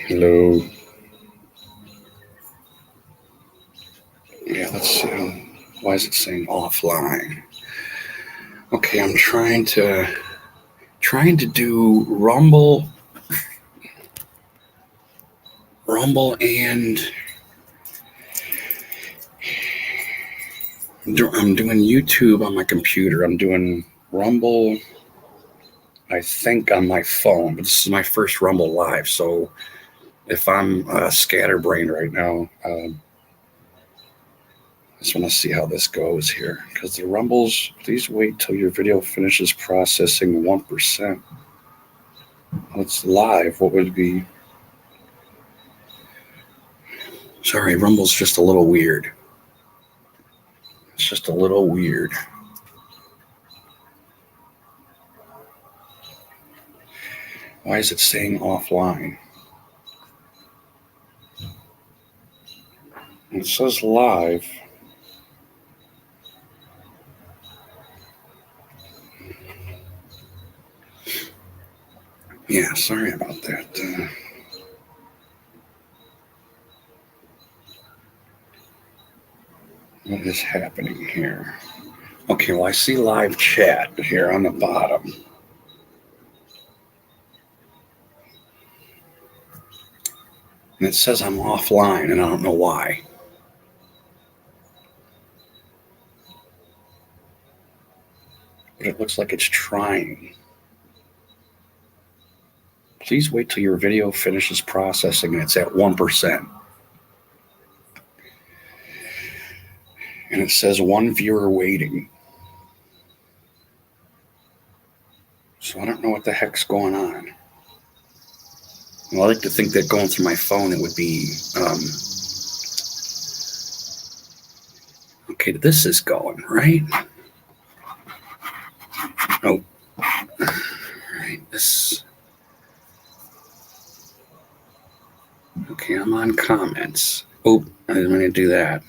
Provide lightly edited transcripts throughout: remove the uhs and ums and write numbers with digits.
Hello. Yeah, let's see. Why is it saying offline? Okay, I'm trying to do Rumble, and I'm doing YouTube on my computer. I'm doing Rumble, I think, on my phone, but this is my first Rumble live. So if I'm scatterbrained right now, I just want to see how this goes here. Because the Rumbles, please wait till your video finishes processing 1%. It's live. What would be? Sorry, Rumble's just a little weird. It's just a little weird. Why is it saying offline? It says live. Yeah, sorry about that. What is happening here? Okay, well, I see live chat here on the bottom. And it says I'm offline, and I don't know why. But it looks like it's trying. Please wait till your video finishes processing, and it's at 1%. And it says one viewer waiting. So I don't know what the heck's going on. Well, I like to think that going through my phone, it would be, okay, this is going, right? Oh, right, this. Okay, I'm on comments. Oh, I didn't want to do that.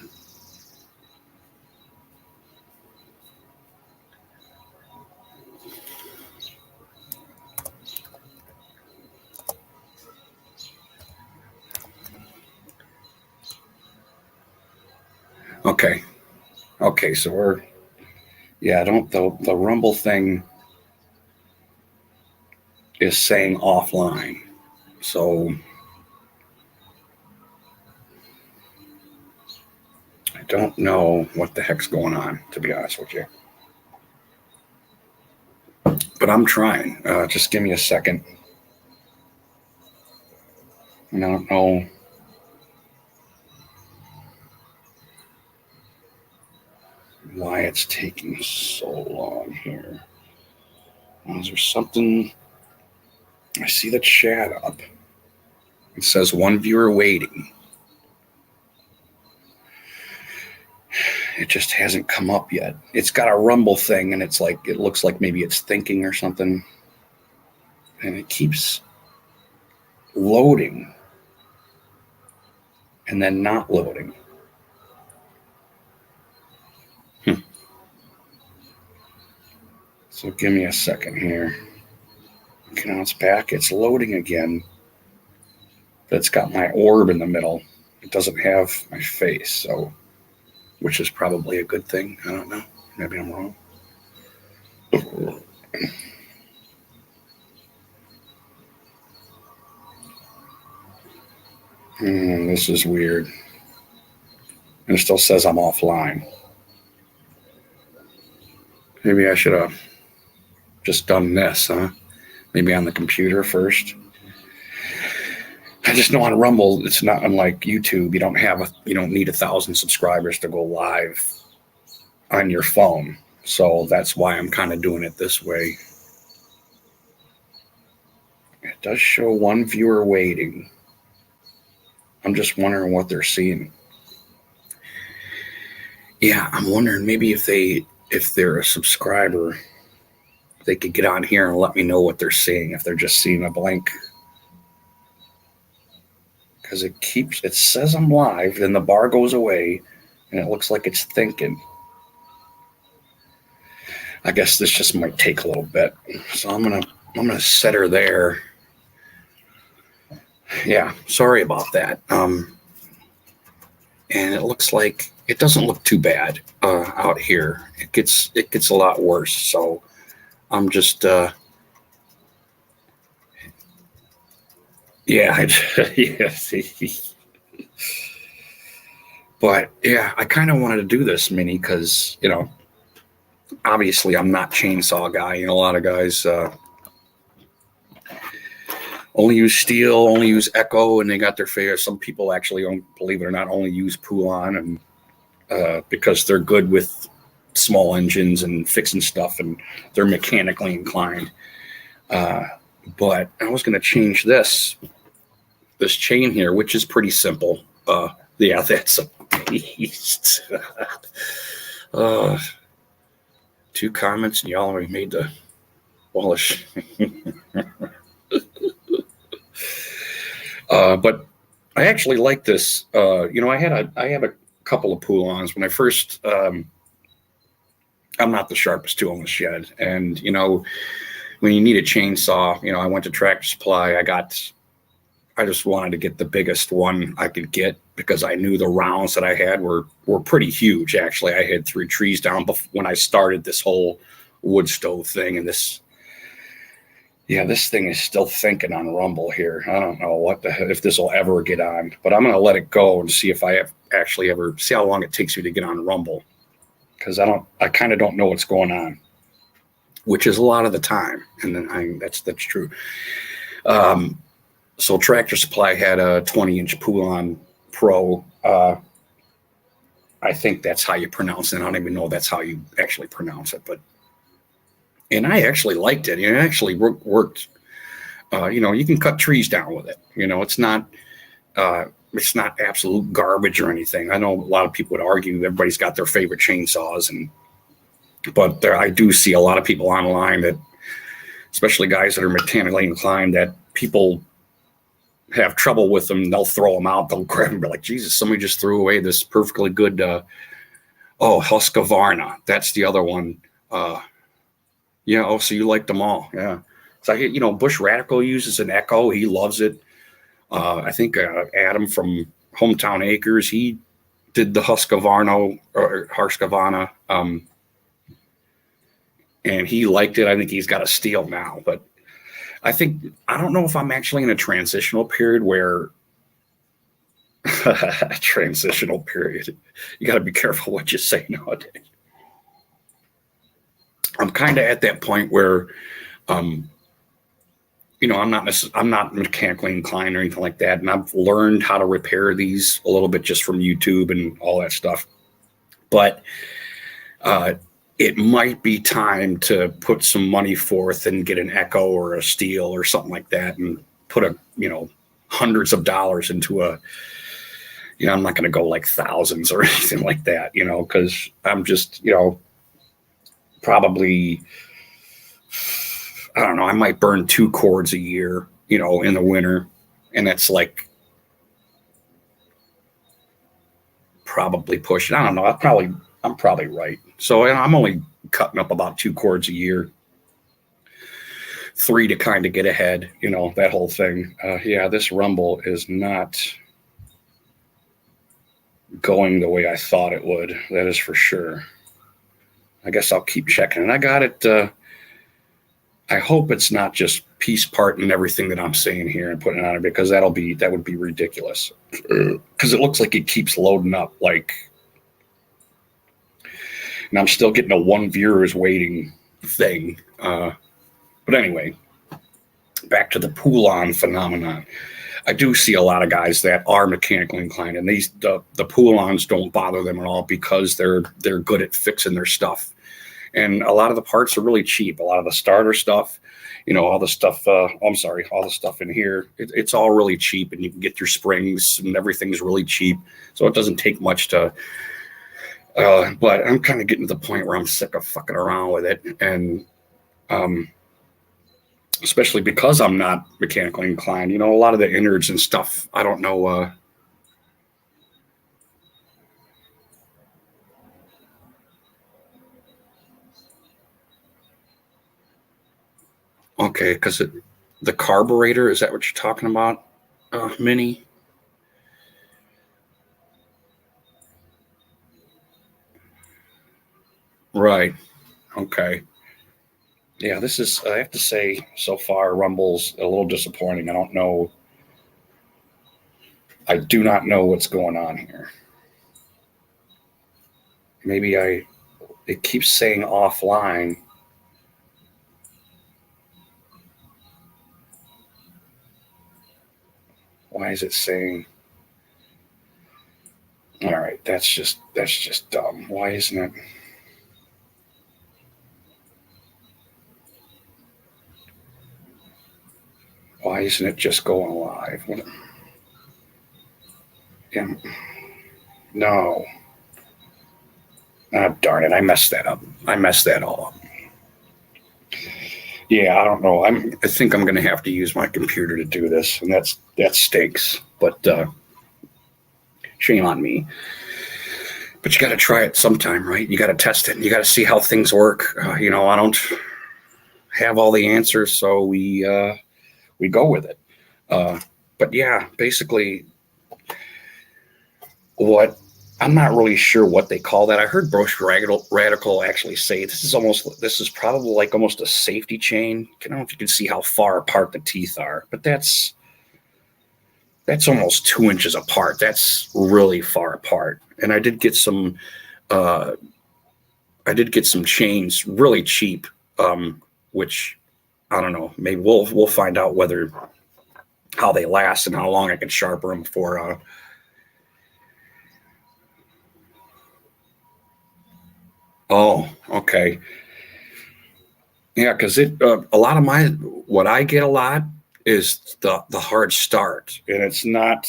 Okay, so the Rumble thing is saying offline. So I don't know what the heck's going on, to be honest with you. But I'm trying. Just give me a second. I don't know. Why it's taking so long here. Is there something? I see the chat up. It says one viewer waiting. It just hasn't come up yet. It's got a Rumble thing, and it's like, it looks like maybe it's thinking or something. And it keeps loading and then not loading. So give me a second here. Okay, now it's back. It's loading again. But it's got my orb in the middle. It doesn't have my face, so, which is probably a good thing. I don't know. Maybe I'm wrong. This is weird. And it still says I'm offline. Maybe I should have just done this, huh? Maybe on the computer first. I just know on Rumble, it's not unlike YouTube. You don't need 1,000 subscribers to go live on your phone. So that's why I'm kind of doing it this way. It does show one viewer waiting. I'm just wondering what they're seeing. Yeah, I'm wondering maybe if they're a subscriber, they could get on here and let me know what they're seeing, if they're just seeing a blank. Because it says I'm live, then the bar goes away, and it looks like it's thinking. I guess this just might take a little bit. So I'm gonna set her there. yeah, sorry about that. And it looks like it doesn't look too bad out here. It gets a lot worse. So I'm just yeah, yeah. But yeah, I kind of wanted to do this mini because obviously I'm not chainsaw guy. A lot of guys only use steel, only use Echo, and they got their favorite. Some people actually, don't believe it or not, only use Poulon, and because they're good with small engines and fixing stuff, and they're mechanically inclined. Uh, but I was going to change this chain here, which is pretty simple. Yeah, that's a beast. uh, 2 comments, and y'all already made the Wallace. But I actually like this. I have a couple of Poulons when I first. I'm not the sharpest tool in the shed, and when you need a chainsaw, I went to Tractor Supply. I just wanted to get the biggest one I could get because I knew the rounds that I had were pretty huge. Actually, I had 3 trees down when I started this whole wood stove thing, and this thing is still thinking on Rumble here. I don't know if this will ever get on, but I'm going to let it go and see if I have actually ever see how long it takes me to get on Rumble, because I kind of don't know what's going on, which is a lot of the time, and then that's true. So Tractor Supply had a 20-inch Poulon Pro. I think that's how you pronounce it. I don't even know if that's how you actually pronounce it, and I actually liked it. It actually worked. You can cut trees down with it. It's not absolute garbage or anything. I know a lot of people would argue everybody's got their favorite chainsaws, but I do see a lot of people online that, especially guys that are mechanically inclined, that people have trouble with them. They'll throw them out. They'll grab them and be like, Jesus, somebody just threw away this perfectly good. Husqvarna. That's the other one. Yeah. Oh, so you like them all. Yeah. So, Bush Radical uses an Echo. He loves it. I think Adam from Hometown Acres, he did the Husqvarna, and he liked it. I think he's got a steel now, but I don't know if I'm actually in a transitional period where transitional period. You got to be careful what you say nowadays. I'm kind of at that point where, I'm not mechanically inclined or anything like that, and I've learned how to repair these a little bit just from YouTube and all that stuff. But it might be time to put some money forth and get an Echo or a steel or something like that, and put hundreds of dollars into I'm not going to go like thousands or anything like that, because I'm just, probably, I don't know, I might burn 2 cords a year, in the winter. And that's like probably pushing, I don't know. I'm probably right. So I'm only cutting up about 2 cords a year, 3 to kind of get ahead, that whole thing. This Rumble is not going the way I thought it would. That is for sure. I guess I'll keep checking. And I got it. I hope it's not just piece part and everything that I'm saying here and putting it on it, because that would be ridiculous. Because it looks like it keeps loading up, and I'm still getting a 1 viewer is waiting thing. But anyway, back to the Poulon phenomenon. I do see a lot of guys that are mechanically inclined, and the Poulons don't bother them at all because they're good at fixing their stuff. And a lot of the parts are really cheap. A lot of the starter stuff, all the stuff, all the stuff in here, it's all really cheap, and you can get your springs and everything's really cheap. So it doesn't take much to, but I'm kind of getting to the point where I'm sick of fucking around with it. And, especially because I'm not mechanically inclined, a lot of the innards and stuff, I don't know. Okay, because the carburetor, is that what you're talking about? Mini. Right. Okay. Yeah, this is, I have to say, so far, Rumble's a little disappointing. I don't know. I do not know what's going on here. Maybe it keeps saying offline. Why is it saying? All right, that's just dumb. Why isn't it? Why isn't it just going live? Yeah, no. Ah, darn it! I messed that up. I messed that all up. Yeah, I don't know. I think I'm going to have to use my computer to do this, and that stinks. But shame on me. But you got to try it sometime, right? You got to test it. You got to see how things work. I don't have all the answers, so we go with it. But yeah, basically, what I'm not really sure what they call that. I heard Brush Radical actually say this is probably like almost a safety chain. I don't know if you can see how far apart the teeth are, but that's almost 2 inches apart. That's really far apart. And I did get some chains really cheap, which I don't know. Maybe we'll find out how they last and how long I can sharpen them for. Oh, okay. Yeah, because a lot of what I get a lot is the hard start, and it's not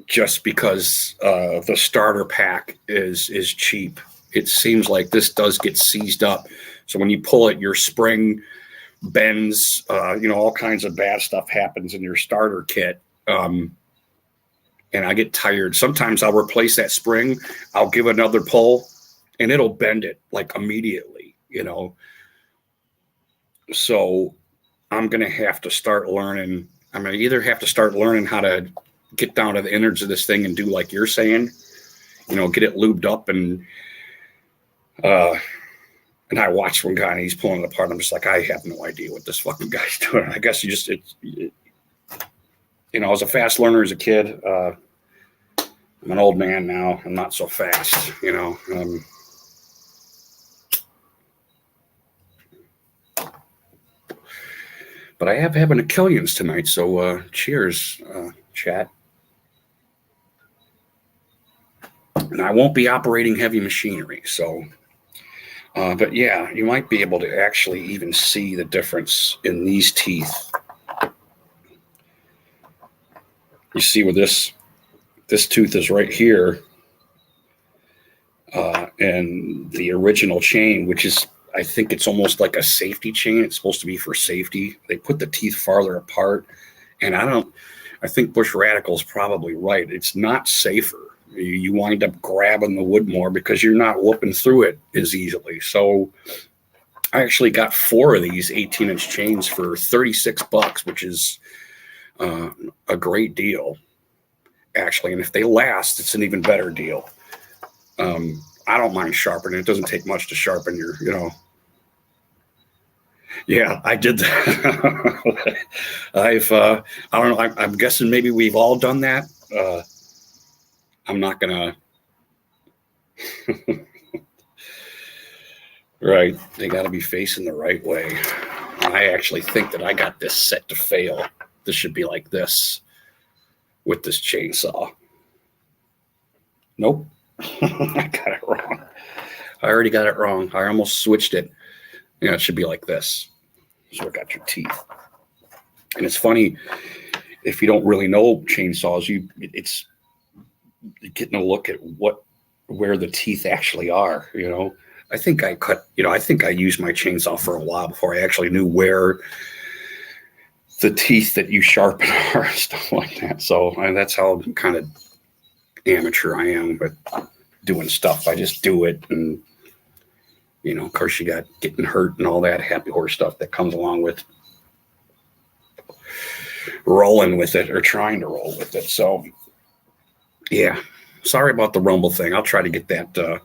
just because the starter pack is cheap. It seems like this does get seized up, so when you pull it, your spring bends. All kinds of bad stuff happens in your starter kit. And I get tired. Sometimes I'll replace that spring. I'll give another pull, and it'll bend it like immediately. So I'm gonna have to start learning. I'm gonna either have to start learning how to get down to the innards of this thing and do like you're saying, get it lubed up and I watched one guy and he's pulling it apart. I'm just like, I have no idea what this fucking guy's doing. I guess I was a fast learner as a kid. I'm an old man now. I'm not so fast, but I have having a Killians tonight. So cheers, chat. And I won't be operating heavy machinery. So, but yeah, you might be able to actually even see the difference in these teeth. You see where this tooth is right here, and the original chain, which is, I think it's almost like a safety chain. It's supposed to be for safety. They put the teeth farther apart, and I think Bush Radical is probably right. It's not safer. You wind up grabbing the wood more because you're not whooping through it as easily. So I actually got 4 of these 18-inch chains for $36, which is a great deal, actually. And if they last, it's an even better deal. I don't mind sharpening. It doesn't take much to sharpen your, Yeah, I did that. I don't know. I'm guessing maybe we've all done that. I'm not gonna. Right. They got to be facing the right way. I actually think that I got this set to fail. This should be like this with this chainsaw. Nope. I got it wrong. I already got it wrong. I almost switched it. It should be like this. So I got your teeth. And it's funny, if you don't really know chainsaws, it's getting a look at where the teeth actually are, I think I used my chainsaw for a while before I actually knew where the teeth that you sharpen are and stuff like that. So that's how kind of amateur I am with doing stuff. I just do it. And, of course you got getting hurt and all that happy horse stuff that comes along with. rolling with it or trying to roll with it. So, yeah, sorry about the Rumble thing. I'll try to get that.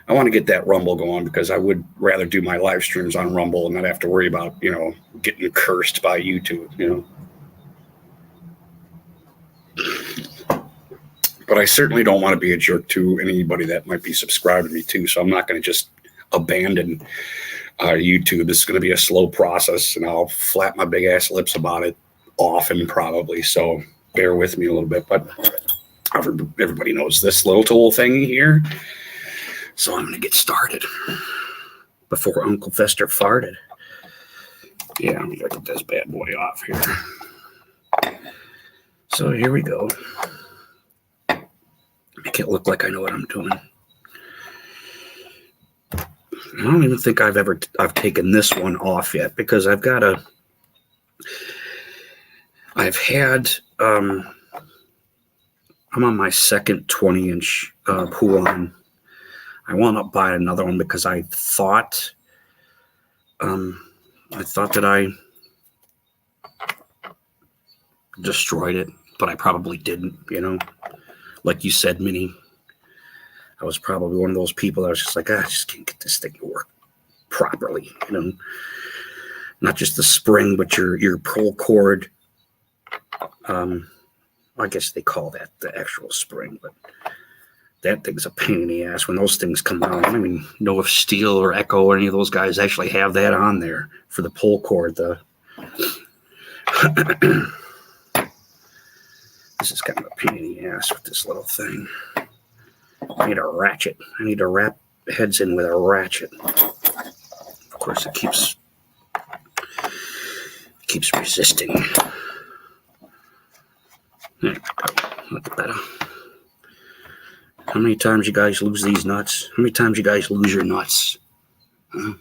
I want to get that Rumble going because I would rather do my live streams on Rumble and not have to worry about, getting cursed by YouTube, But I certainly don't want to be a jerk to anybody that might be subscribed to me too. So I'm not going to just abandon YouTube. This is going to be a slow process, and I'll flap my big ass lips about it often, probably. So bear with me a little bit. But everybody knows this little tool thing here. So I'm going to get started before Uncle Fester farted. Yeah, I'm going to get this bad boy off here. So here we go. Make it look like I know what I'm doing. I don't even think I've taken this one off yet because I've had, I'm on my second 20-inch Poulon. I wound up buying another one because I thought that I destroyed it, but I probably didn't, Like you said, Minnie, I was probably one of those people that was just like, I just can't get this thing to work properly, Not just the spring, but your pull cord. I guess they call that the actual spring, but that thing's a pain in the ass when those things come out. I don't even know if Steel or Echo or any of those guys actually have that on there for the pull cord. This is kind of a pain in the ass with this little thing. I need a ratchet. I need to wrap heads in with a ratchet. Of course, it keeps resisting. There we go. Look at that. How many times you guys lose these nuts? How many times you guys lose your nuts? Huh?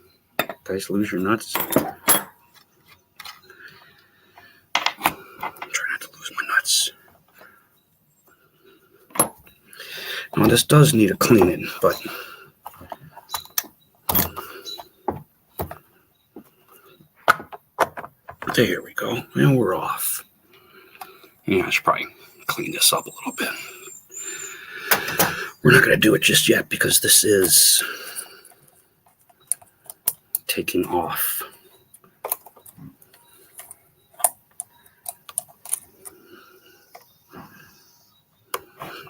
Guys lose your nuts? Try not to lose my nuts. Now, this does need a cleaning, but there we go. And we're off. Yeah, I should probably clean this up a little bit. We're not going to do it just yet because this is taking off.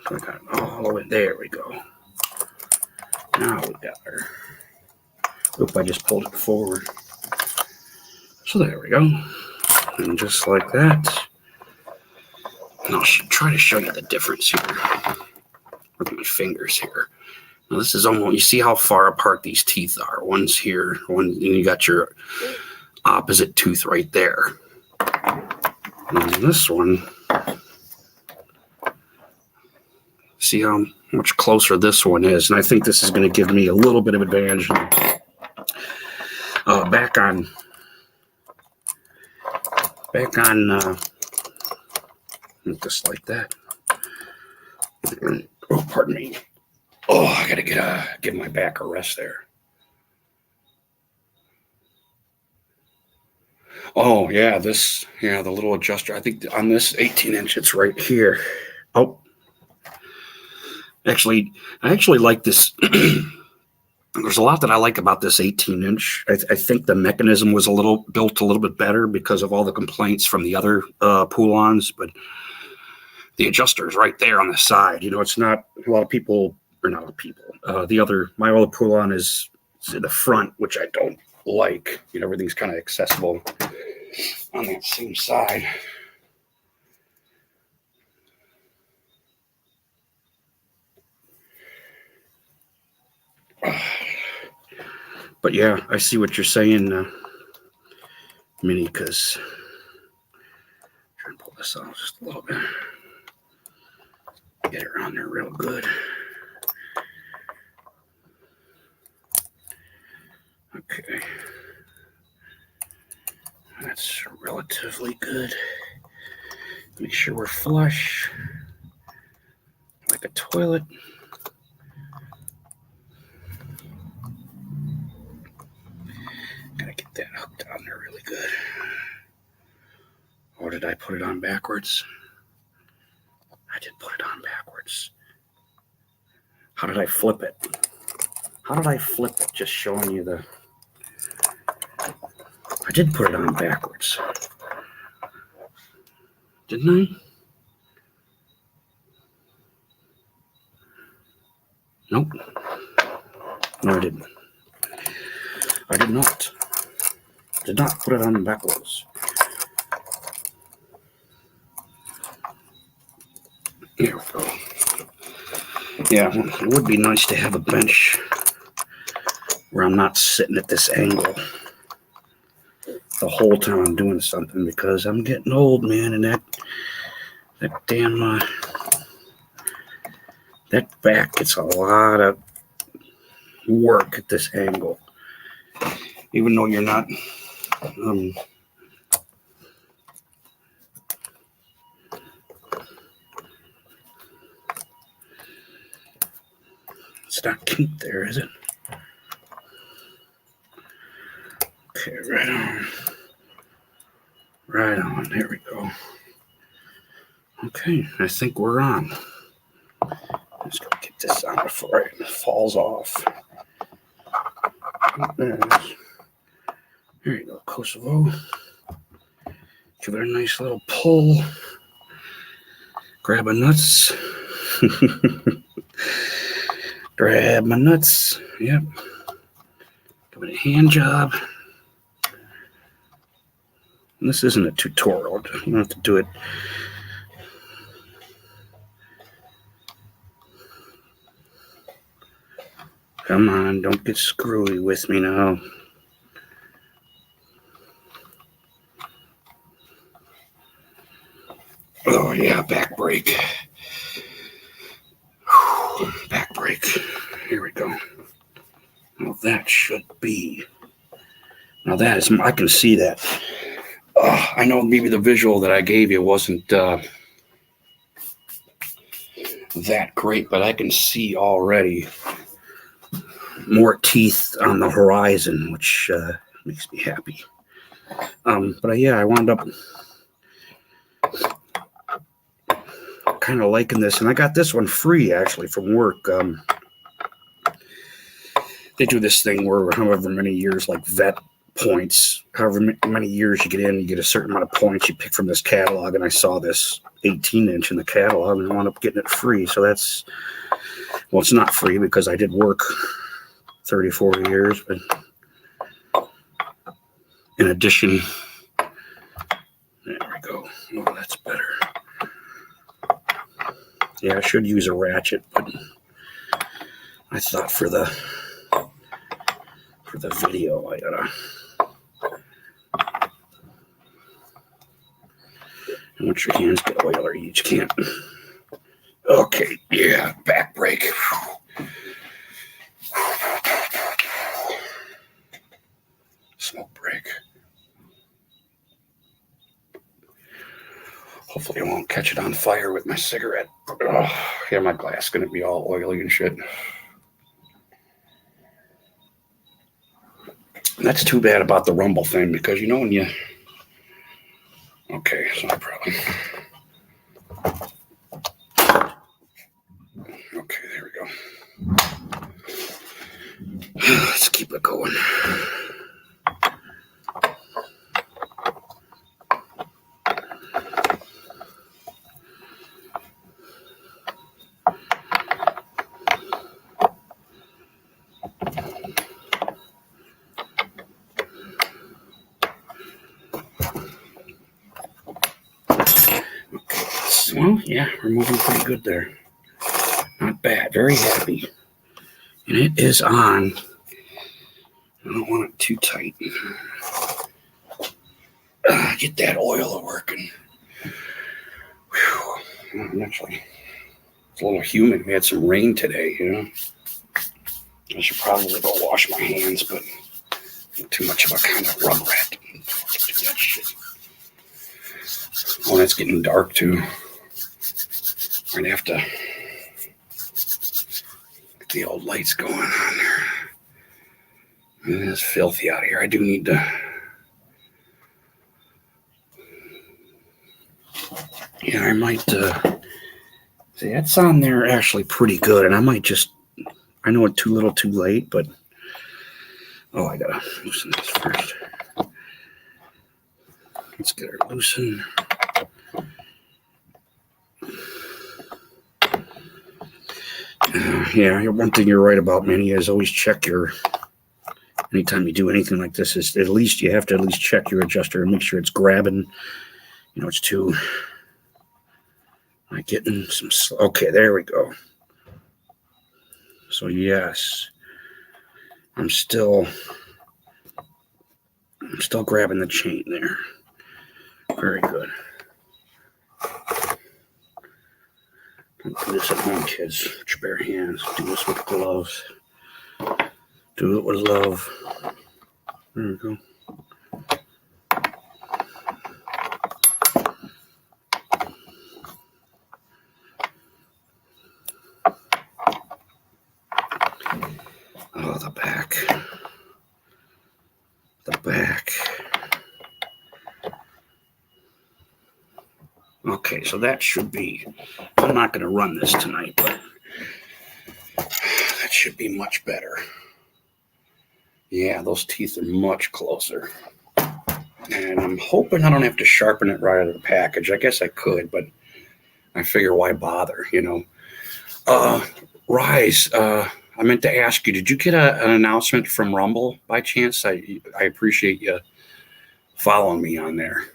So I got it all the way. There we go. Now we got her. Oop, I just pulled it forward. So there we go. And just like that. And I'll try to show you the difference here. With my fingers here. Now this is almost, you see how far apart these teeth are. One's here, and you got your opposite tooth right there. And this one, see how much closer this one is. And I think this is going to give me a little bit of advantage. Back on just like that. Oh, pardon me. Oh, I gotta give my back a rest there. Oh yeah, the little adjuster. I think on this 18-inch, it's right here. Oh, I actually like this. There's a lot that I like about this 18-inch. I think the mechanism was built a little bit better because of all the complaints from the other Poulons, but the adjuster is right there on the side. It's not a lot of people, or not a lot of people. My other Poulon is in the front, which I don't like. Everything's kind of accessible on that same side. But yeah, I see what you're saying, Minnie, because I'm trying to pull this off just a little bit. Get it around there real good. Okay. That's relatively good. Make sure we're flush. Like a toilet. Gotta get that hooked on there really good. Or did I put it on backwards? I did put it on backwards. How did I flip it? How did I flip it? Just showing you the... I did put it on backwards. Didn't I? Nope. No, I didn't. I did not. Did not put it on backwards. There we go. Yeah, it would be nice to have a bench where I'm not sitting at this angle the whole time I'm doing something, because I'm getting old, man, and that damn that back gets a lot of work at this angle, even though you're not it's not kink there, is it? Okay, right on. Right on. There we go. Okay, I think we're on. Let's go get this on before it falls off. There you go, Kosovo. Give it a nice little pull. Grab my nuts. Grab my nuts. Yep. Give it a hand job. And this isn't a tutorial. You don't have to do it. Come on, don't get screwy with me now. Oh yeah, back break. Back break. Here we go. Well, that should be. Now that is, I can see that. I know maybe the visual that I gave you wasn't that great, but I can see already more teeth on the horizon, which makes me happy. But yeah, I wound up kind of liking this, and I got this one free actually from work. They do this thing where however many years, like vet points, however many years you get in, you get a certain amount of points you pick from this catalog, and I saw this 18-inch in the catalog and I wound up getting it free. So that's, well, it's not free because I did work 34 years, but in addition, there we go. Oh, that's better. Yeah, I should use a ratchet, but I thought for the video, I gotta. And once your hands get oily, you just can't. Okay, yeah, back break. Smoke break. Hopefully I won't catch it on fire with my cigarette. Oh, yeah, my glass gonna be all oily and shit. And that's too bad about the rumble thing, because you know when you... Okay, so I probably... Okay, there we go. Let's keep it going. Well, yeah, we're moving pretty good there. Not bad. Very happy. And it is on. I don't want it too tight. Get that oil working. Whew. Actually, it's a little humid. We had some rain today, you know. I should probably go wash my hands, but I'm too much of a kind of rub rat. Do that shit. Oh, it's getting dark too. We're gonna have to get the old lights going on there. It's filthy out here. I do need to. Yeah, I might see that's on there actually pretty good, and I might just. I know it's too little, too late, but I gotta loosen this first. Let's get her loosened. Yeah, one thing you're right about, Manny, is always check your. Anytime you do anything like this, is at least you have to at least check your adjuster and make sure it's grabbing. It's too. Am I getting some? Okay, there we go. So yes, I'm still grabbing the chain there. Very good. Don't do this at home, kids. With your bare hands. Do this with gloves. Do it with love. There we go. Oh, the back. The back. Okay, so that should be. I'm not going to run this tonight, but that should be much better. Yeah, those teeth are much closer. And I'm hoping I don't have to sharpen it right out of the package. I guess I could, but I figure why bother, Rise, I meant to ask you, did you get an announcement from Rumble by chance? I appreciate you following me on there.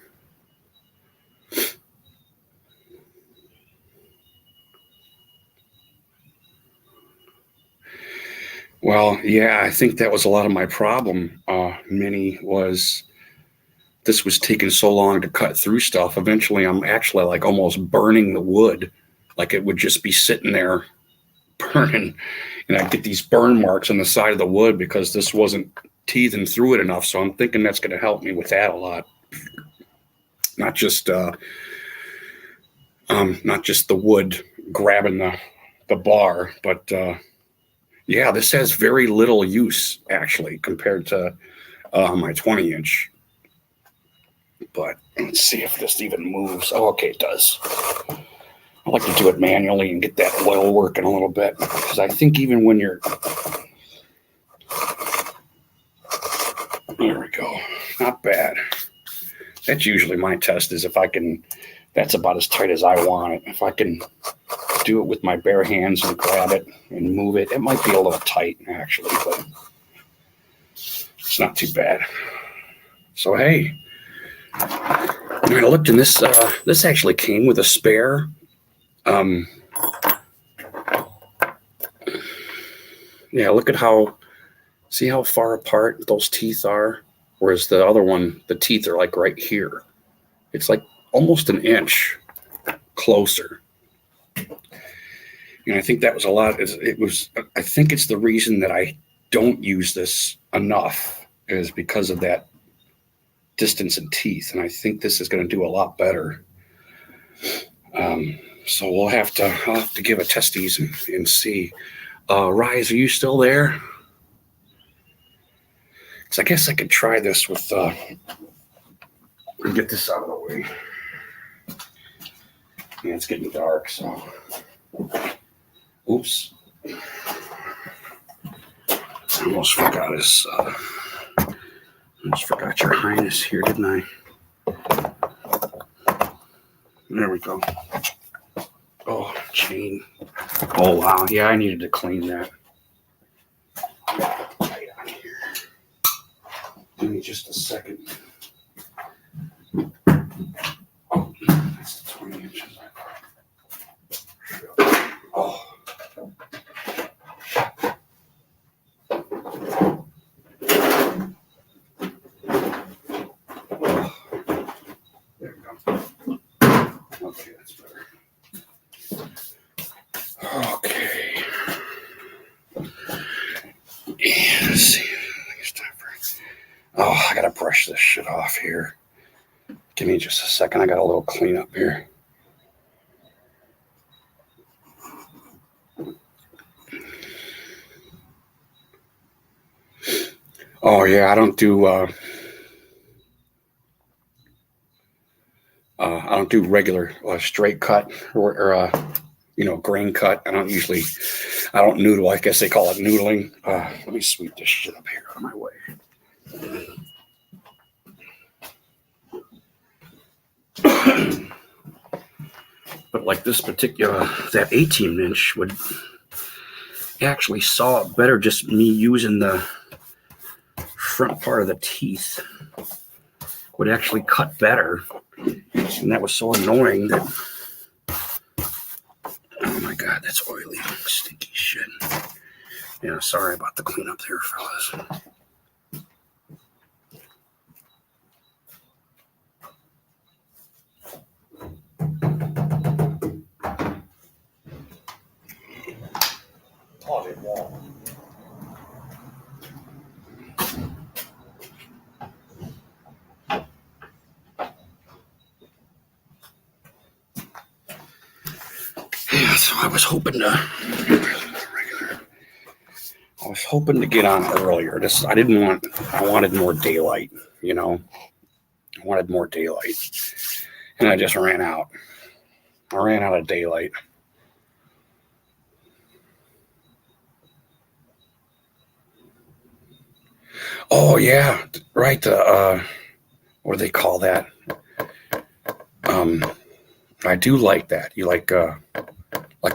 Well, yeah, I think that was a lot of my problem, Minnie, was this was taking so long to cut through stuff. Eventually, I'm actually like almost burning the wood. Like it would just be sitting there burning. And I get these burn marks on the side of the wood because this wasn't teething through it enough. So I'm thinking that's going to help me with that a lot. Not just the wood grabbing the bar, but yeah, this has very little use actually compared to my 20-inch. But let's see if this even moves. Oh, okay, it does. I like to do it manually and get that oil working a little bit because I think even when you're there we go, not bad. That's usually my test is if I can. That's about as tight as I want it. If I can do it with my bare hands and grab it and move it, it might be a little tight actually, but it's not too bad. So hey, when I looked in this, this actually came with a spare. Yeah, look at see how far apart those teeth are, whereas the other one, the teeth are like right here. It's like almost an inch closer. And I think that was a lot. I think it's the reason that I don't use this enough is because of that distance in teeth. And I think this is going to do a lot better. So I'll have to give a testes and see. Rise, are you still there? Because I guess I could try this with get this out of the way. Yeah, it's getting dark, so. Oops. I almost forgot your highness here, didn't I? There we go. Oh, chain. Oh, wow. Yeah, I needed to clean that. Right on here. Give me just a second. Oh, that's the 20 inches. Oh. There we go. Okay, that's better. Okay. Yeah, let's see. Oh, I gotta brush this shit off here. Give me just a second. I got a little cleanup here. Oh yeah, I don't do. I don't do regular straight cut or grain cut. I don't noodle. I guess they call it noodling. Let me sweep this shit up here out of my way. But like this particular, that 18-inch would actually saw it better just me using the front part of the teeth. Would actually cut better. And that was so annoying that, oh my God, that's oily, stinky shit. Yeah, sorry about the cleanup there, fellas. Yeah, so I was hoping to get on earlier. I wanted more daylight, I wanted more daylight. And I just ran out. I ran out of daylight. Oh yeah, right. What do they call that? I do like that. You like a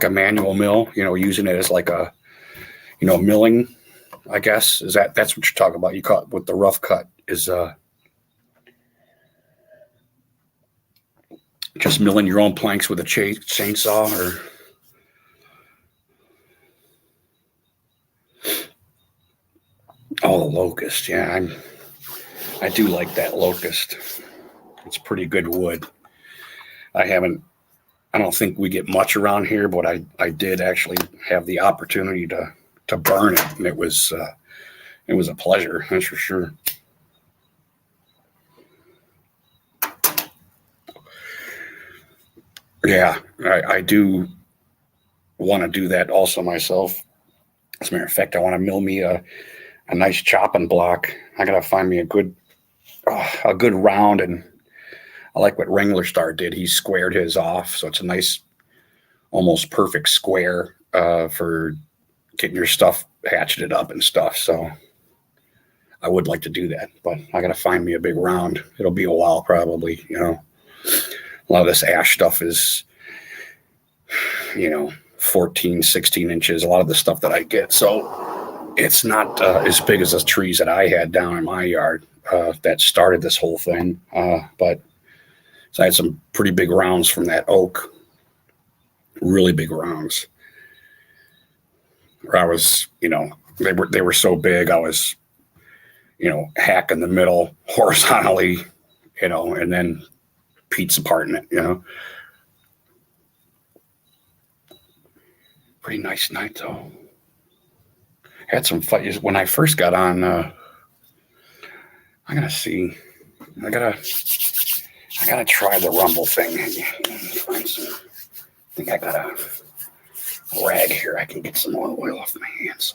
manual mill, using it as like a, milling, I guess. That's what you're talking about? You call it with the rough cut is just milling your own planks with a chainsaw or. Oh, the locust. Yeah, I do like that locust. It's pretty good wood. I don't think we get much around here, but I did actually have the opportunity to burn it, and it was a pleasure, that's for sure. Yeah, I do want to do that also myself. As a matter of fact, I want to mill me a nice chopping block. I gotta find me a good round, and I like what Wrangler Star did. He squared his off, so it's a nice, almost perfect square for getting your stuff hatcheted up and stuff. So I would like to do that, but I gotta find me a big round. It'll be a while probably. A lot of this ash stuff is 14, 16 inches, a lot of the stuff that I get. So it's not as big as the trees that I had down in my yard that started this whole thing. But so I had some pretty big rounds from that oak, really big rounds. Where I was, they were so big, I was, hack in the middle horizontally, and then pizza parting it, Pretty nice night though. Had some fun when I first got on. I gotta see. I gotta try the rumble thing. I think I got a rag here. I can get some more oil off my hands.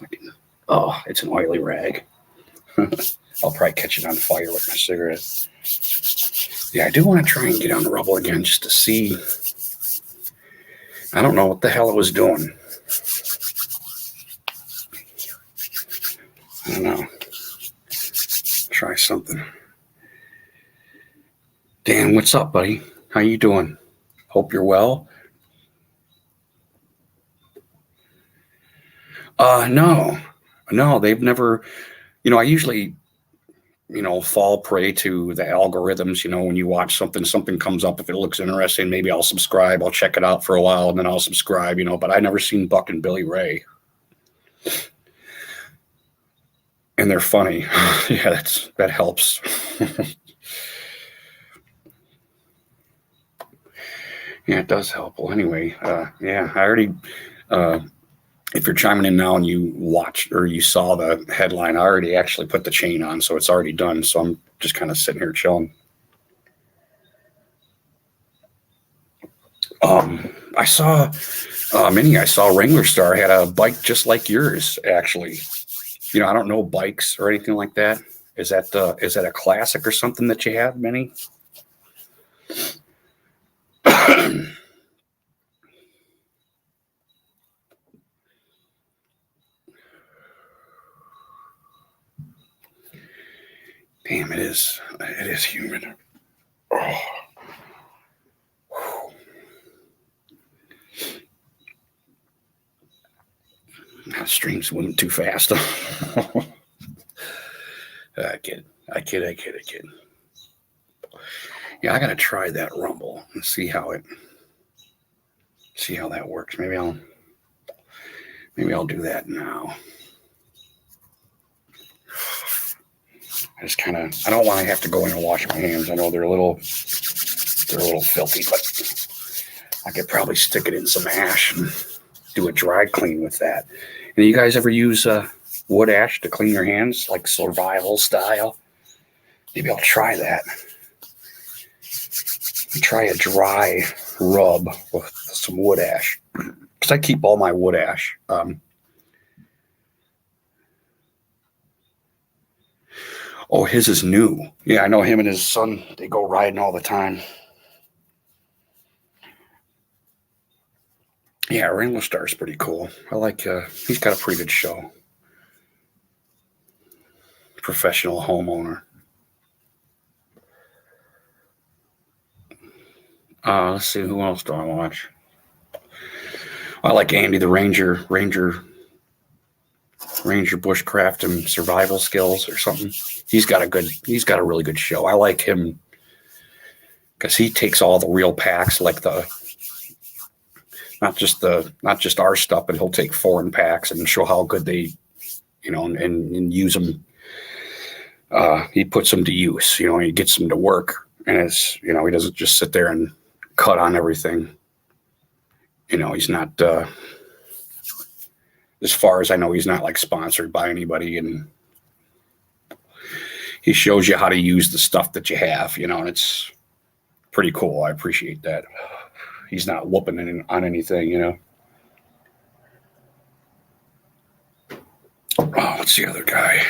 Oh, it's an oily rag. I'll probably catch it on fire with my cigarette. Yeah, I do want to try and get on the rumble again just to see. I don't know what the hell it was doing. I don't know. Try something. Dan, what's up, buddy? How you doing? Hope you're well. No, they've never. I usually, fall prey to the algorithms. When you watch something comes up. If it looks interesting, maybe I'll subscribe. I'll check it out for a while, and then I'll subscribe. But I never seen Buck and Billy Ray. And they're funny. Yeah, that helps. Yeah, it does help. Well, anyway, yeah, I already. If you're chiming in now and you watched or you saw the headline, I already actually put the chain on, so it's already done. So I'm just kind of sitting here chilling. I saw Minnie. I saw Wrangler Star had a bike just like yours, actually. I don't know bikes or anything like that. Is that a classic or something that you have, Minnie? Damn, it is humid. Oh. That stream's moving too fast. I kid. Yeah, I gotta try that rumble and see how that works. Maybe I'll do that now. I don't want to have to go in and wash my hands. I know they're a little filthy, but I could probably stick it in some ash and do a dry clean with that. And you guys ever use wood ash to clean your hands, like survival style? Maybe I'll try that. Try a dry rub with some wood ash, because I keep all my wood ash. Oh, his is new. Yeah, I know him and his son, they go riding all the time. Yeah, Rainbow Star's pretty cool. I like, he's got a pretty good show. Professional homeowner. Let's see, who else do I watch? I like Andy the Ranger bushcraft and survival skills or something. He's got a really good show. I like him because he takes all the real packs, like not just our stuff, but he'll take foreign packs and show how good they, and use them. He puts them to use, he gets them to work, and it's, he doesn't just sit there and cut on everything. He's not, as far as I know, he's not like sponsored by anybody, and he shows you how to use the stuff that you have, and it's pretty cool. I appreciate that. He's not whooping on anything, Oh, what's the other guy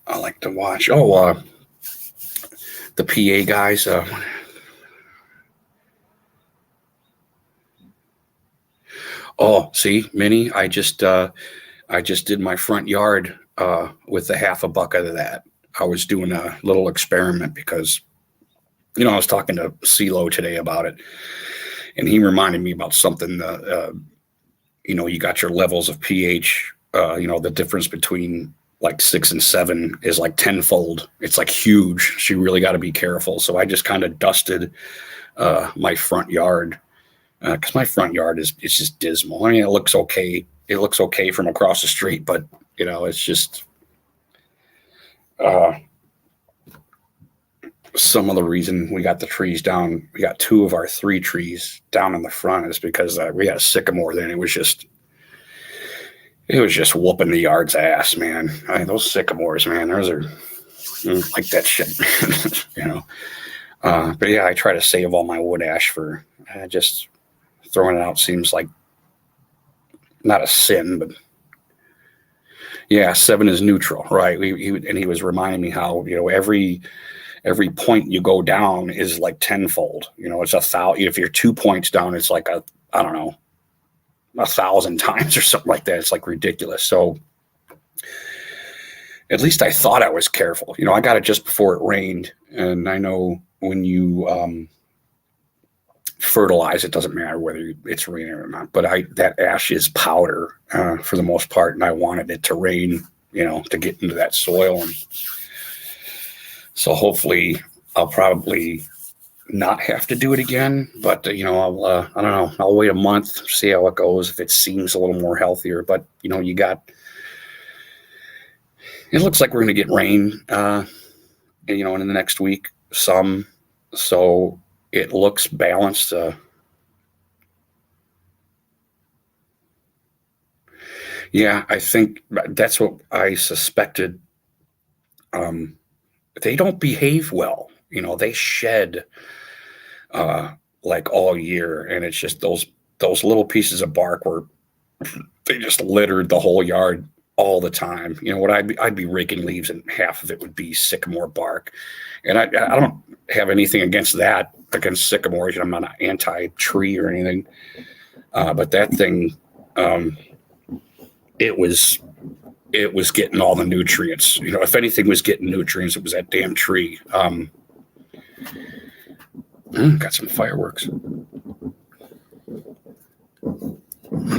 I like to watch? Oh, the PA guys. Oh, see, Minnie, I just did my front yard with a half a bucket of that. I was doing a little experiment because, I was talking to CeeLo today about it, and he reminded me about something. You got your levels of pH. The difference between like 6 and 7 is like tenfold. It's like huge. So you really got to be careful. So I just kind of dusted my front yard. Because my front yard it's just dismal. I mean, it looks okay. It looks okay from across the street, but it's just some of the reason we got the trees down. We got 2 of our 3 trees down in the front is because we had a sycamore. Then it was just whooping the yard's ass, man. I mean, those sycamores, man, those are like that shit, But yeah, I try to save all my wood ash for just. Throwing it out seems like not a sin, but yeah, 7 is neutral, right? He was reminding me how every point you go down is like tenfold. It's 1,000. If you're 2 points down, it's like 1,000 times or something like that. It's like ridiculous. So at least I thought I was careful. I got it just before it rained, and I know when you fertilize, it doesn't matter whether it's raining or not, but that ash is powder for the most part, and I wanted it to rain to get into that soil, and so hopefully I'll probably not have to do it again, but I'll I don't know, I'll wait a month, see how it goes, if it seems a little more healthier. But it looks like we're going to get rain in the next week, some, so it looks balanced. Yeah, I think that's what I suspected. They don't behave well. They shed like all year, and it's just those little pieces of bark where they just littered the whole yard. all the time. You know what? I'd be raking leaves, and half of it would be sycamore bark. And I don't have anything against that, against sycamores. I'm not an anti-tree or anything. But that thing, it was getting all the nutrients. You know, if anything was getting nutrients, it was that damn tree. Got some fireworks.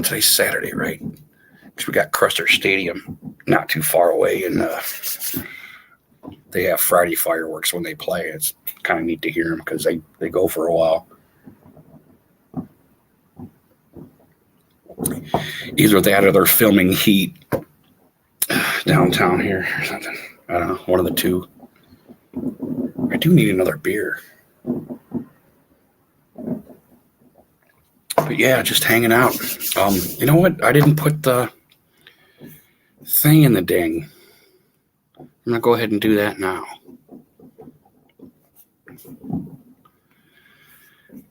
Today's Saturday, right? Because we got Custer Stadium not too far away, and they have Friday fireworks when they play. It's kind of neat to hear them because they go for a while. Either that or they're filming Heat downtown here or something. I don't know, one of the two. I do need another beer. But yeah, just hanging out. You know what? I didn't put the thing in the ding. I'm gonna go ahead and do that now.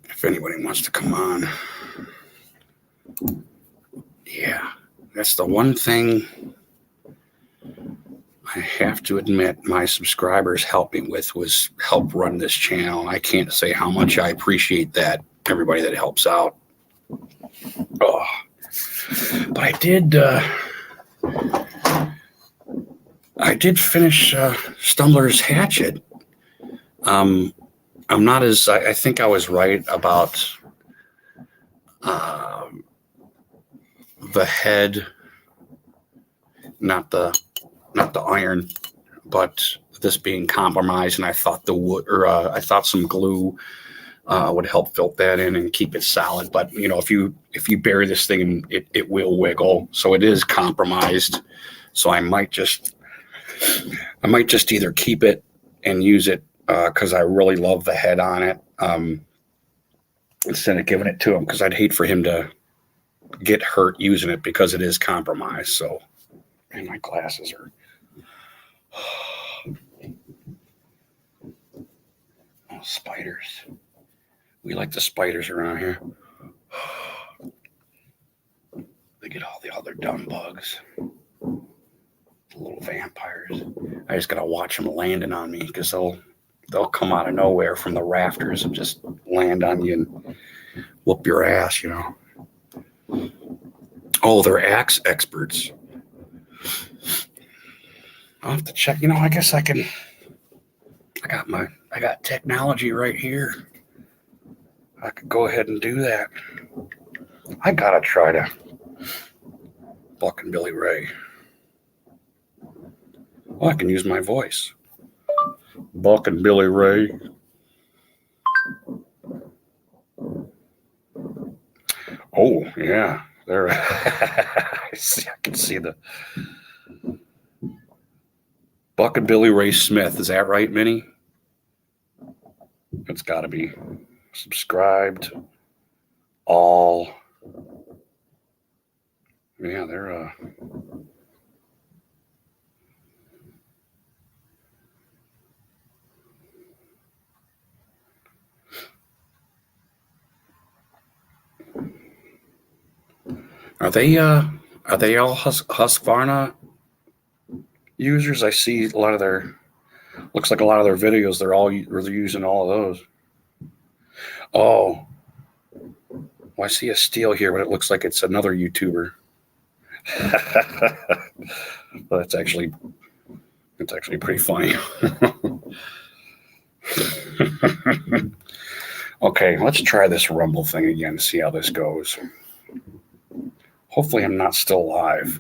If anybody wants to come on. Yeah, that's the one thing I have to admit my subscribers helped me with, was help run this channel. I can't say how much I appreciate that, everybody that helps out. Oh, but I did finish Stumbler's Hatchet. I'm not as, I think I was right about the head, not the iron, but this being compromised, and I thought the wood, or I thought some glue would help fill that in and keep it solid. But you know, if you bury this thing, it will wiggle. So it is compromised. So I might just either keep it and use it because I really love the head on it, instead of giving it to him, because I'd hate for him to get hurt using it because it is compromised. So, and my glasses are. Oh, spiders. We like the spiders around here. They get all the other dumb bugs. The little vampires. I just gotta watch them landing on me, because they'll come out of nowhere from the rafters and just land on you and whoop your ass, you know. Oh, they're axe experts. I'll have to check. You know, I guess I can. I got technology right here. I could go ahead and do that. I gotta try to Buck and Billy Ray. Well, I can use my voice. Buck and Billy Ray. Oh, yeah. There. I can see the Buck and Billy Ray Smith. Is that right, Minnie? It's got to be. Subscribed. All. Yeah, they're Are they all Husqvarna users? I see a lot of their, looks like a lot of their videos, they're using all of those. Oh, well, I see a steel here, but it looks like it's another YouTuber. Well, it's actually pretty funny. Okay, let's try this Rumble thing again and see how this goes. Hopefully I'm not still live.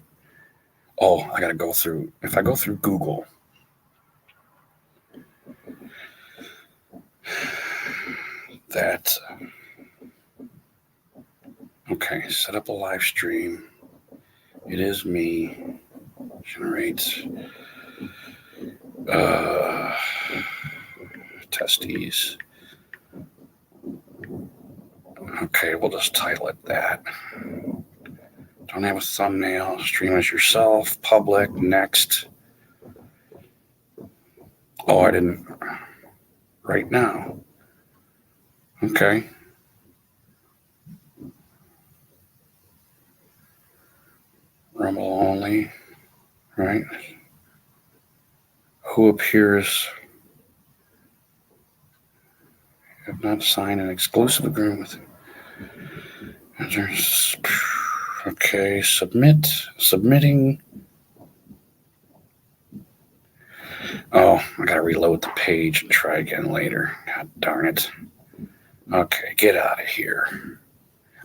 Oh, I gotta go through, if I go through Google. That, okay, set up a live stream. It is me. Generate testes. Okay, we'll just title it that. Don't have a thumbnail. Stream as yourself. Public. Next. Oh, I didn't. Right now. Okay. Rumble only. right? Who appears have not signed an exclusive agreement with okay, submitting. Oh, I gotta reload the page and try again later. God darn it. Okay, get out of here.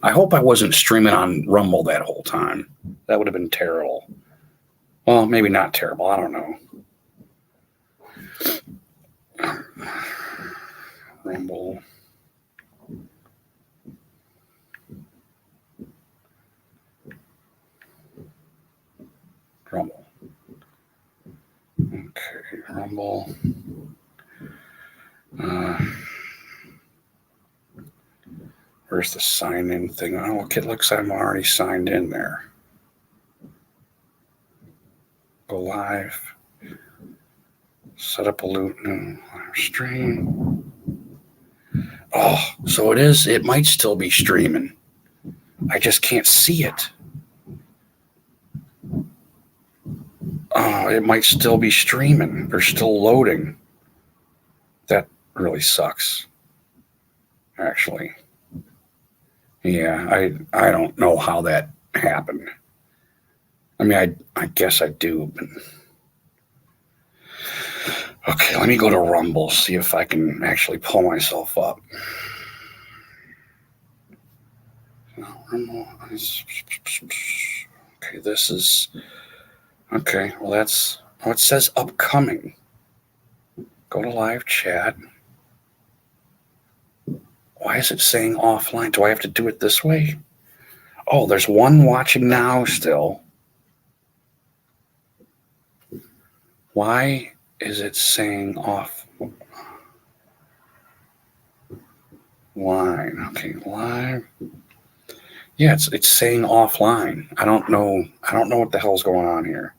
I hope I wasn't streaming on Rumble that whole time. That would have been terrible. Well, maybe not terrible. I don't know. Rumble. Rumble. Okay, Rumble. Where's the sign in thing? Oh, it looks like I'm already signed in there. Go live. Set up a loop. No, stream. Oh, so it is. It might still be streaming. I just can't see it. Oh, it might still be streaming. They're still loading. That really sucks. Actually. Yeah, I don't know how that happened. I mean, I guess I do, but okay, let me go to Rumble, see if I can actually pull myself up. Rumble. Okay, this is okay. Well, that's it says upcoming. Go to live chat. Why is it saying offline? Do I have to do it this way? Oh, there's one watching now still. Why is it saying offline? Okay, live. Yeah, it's saying offline. I don't know what the hell's going on here.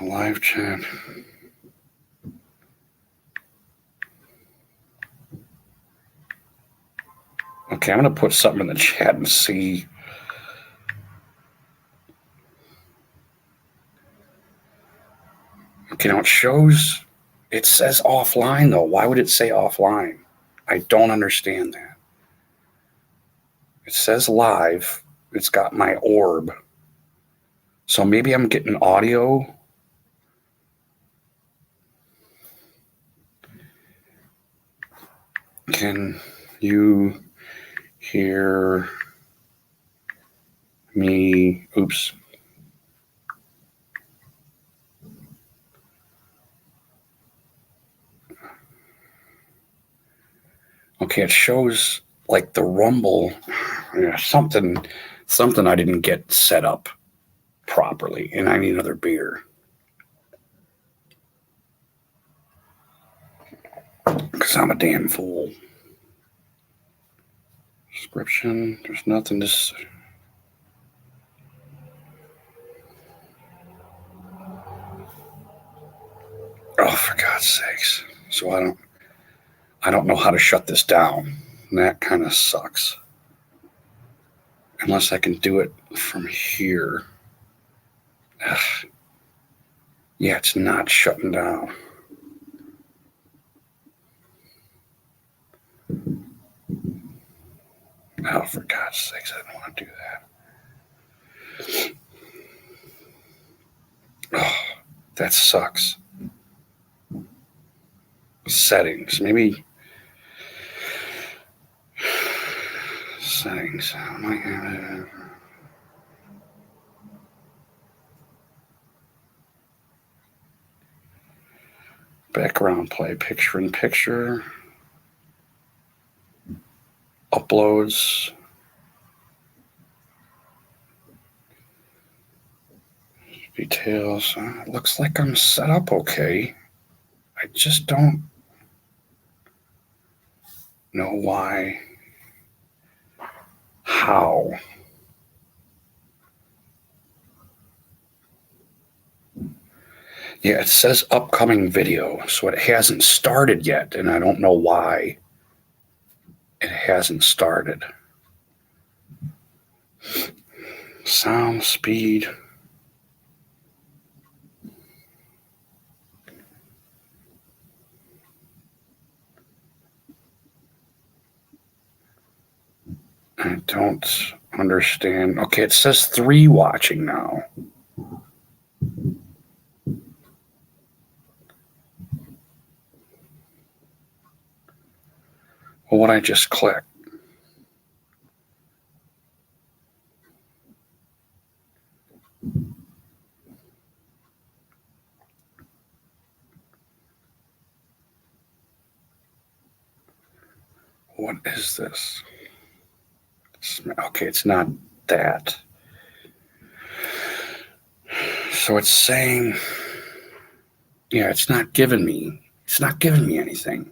Live chat. Okay, I'm going to put something in the chat and see. Okay, now it says offline though. Why would it say offline? I don't understand that. It says live. It's got my orb. So maybe I'm getting audio. Can you hear me? Oops. Okay, it shows like the Rumble, something I didn't get set up properly, and I need another beer. Because I'm a damn fool. Description, there's nothing to say. Oh, for God's sakes. So I don't know how to shut this down. And that kind of sucks. Unless I can do it from here. Ugh. Yeah, it's not shutting down. Oh, for God's sakes, I don't want to do that. Oh, that sucks. Settings, maybe. Settings. Background play, picture in picture. Uploads. Details. It looks like I'm set up okay. I just don't know why. How? Yeah, it says upcoming video, so it hasn't started yet, and I don't know why it hasn't started. Sound speed. I don't understand. Okay, it says 3 watching now. Well, what I just clicked. What is this? Okay, it's not that. So it's saying, yeah, it's not giving me anything.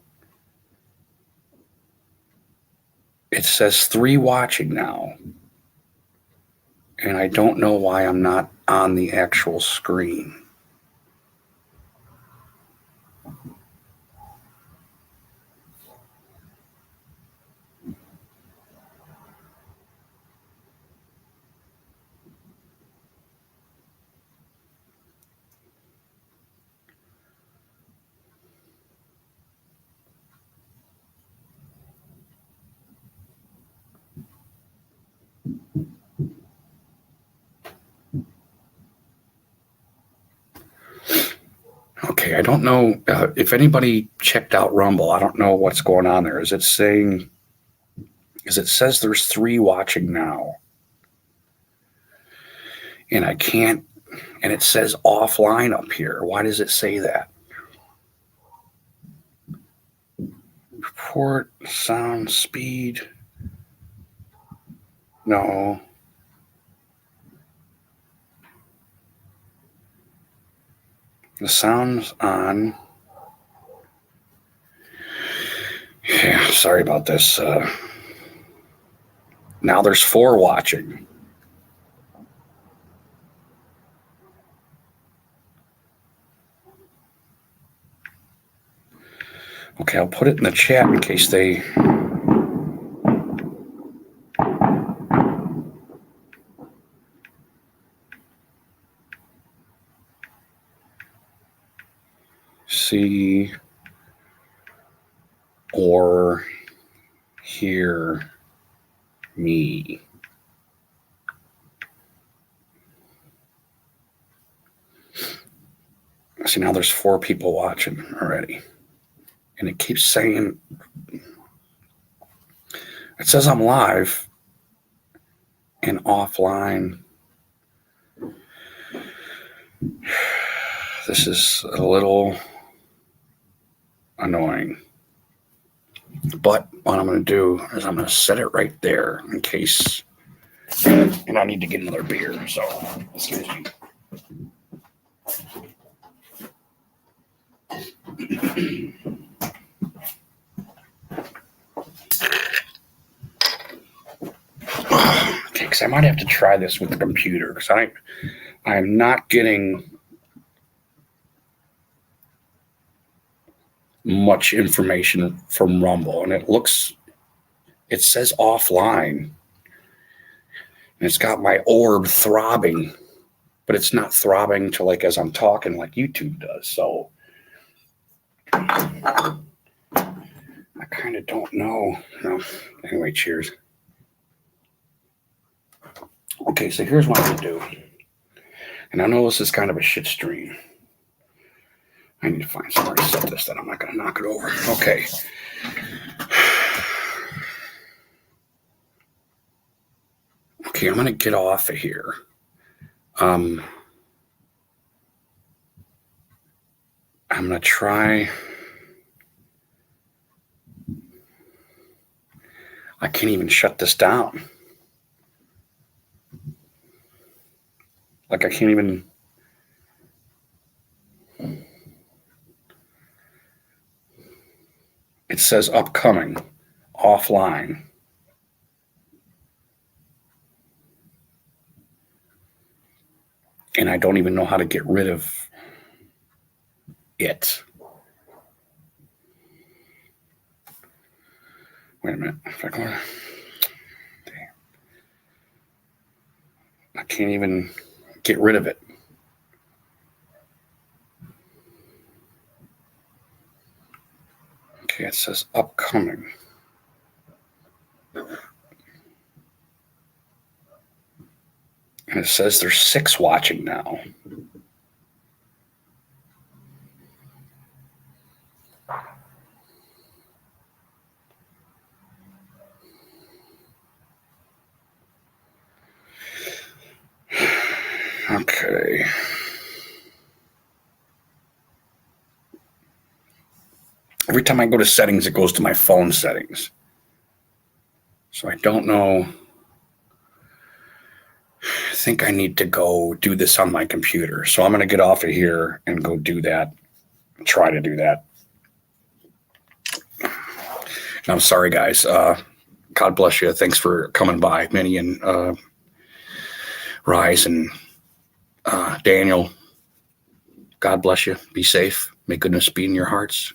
It says 3 watching now. And I don't know why I'm not on the actual screen. Okay, I don't know if anybody checked out Rumble. I don't know what's going on there. Is it saying, because it says there's 3 watching now. And I can't, and it says offline up here. Why does it say that? Report, sound, speed. No. The sound's on. Yeah, sorry about this. Now there's 4 watching. Okay, I'll put it in the chat in case they... see or hear me. See, now there's 4 people watching already. And it keeps saying, it says I'm live and offline. This is a little annoying. But what I'm going to do is I'm going to set it right there in case, and I need to get another beer. So, excuse me. Okay, because I might have to try this with the computer because I'm not getting much information from Rumble, and it says offline, and it's got my orb throbbing, but it's not throbbing to like as I'm talking like YouTube does. So I kind of don't know. No. Anyway, cheers. Okay, so here's what I'm gonna do, and I know this is kind of a shit stream. I need to find somewhere to set this that I'm not gonna knock it over. Okay. Okay, I'm gonna get off of here. I'm gonna try. I can't even shut this down. Like I can't even. It says upcoming, offline. And I don't even know how to get rid of it. Wait a minute. If I go to, I Can't even get rid of it. Okay, it says upcoming. And it says there's 6 watching now. Okay. Every time I go to settings, it goes to my phone settings. So I don't know. I think I need to go do this on my computer. So I'm going to get off of here and go do that. Try to do that. And I'm sorry, guys. God bless you. Thanks for coming by, Minnie and Rise and Daniel. God bless you. Be safe. May goodness be in your hearts.